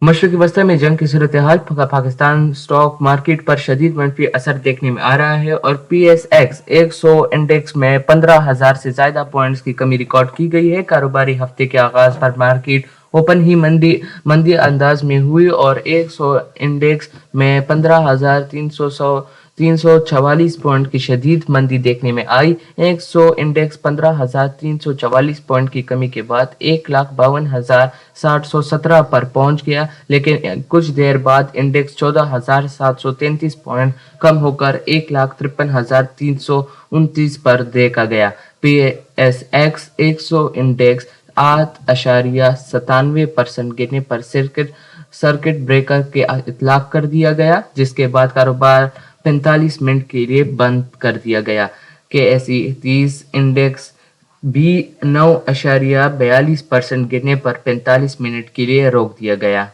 मशरक़ी वस्ती में जंग की सूरत हाल पाकिस्तान स्टॉक मार्केट पर शदीद मनफी असर देखने में आ रहा है और PSX 100 इंडेक्स में 15,000 से ज्यादा पॉइंट्स की कमी रिकॉर्ड की गई है। कारोबारी हफ्ते के आगाज पर मार्केट ओपन ही मंदी अंदाज में हुई और 100 इंडेक्स में 15,344 पॉइंट की शदीद मंदी देखने में आई। 100 इंडेक्स 15,344 पॉइंट की कमी के बाद 1,52,717 पर पहुंच गया, लेकिन कुछ देर बाद इंडेक्स 14,733 पॉइंट कम होकर 1,53,329 पर देखा गया। PSX 100 इंडेक्स 8.97% गिरने पर सर्किट ब्रेकर के इतलाक कर दिया गया, जिसके बाद कारोबार 45 मिनट के लिए बंद कर दिया गया। KSE 30 इंडेक्स भी 9.42% गिरने पर 45 मिनट के लिए रोक दिया गया।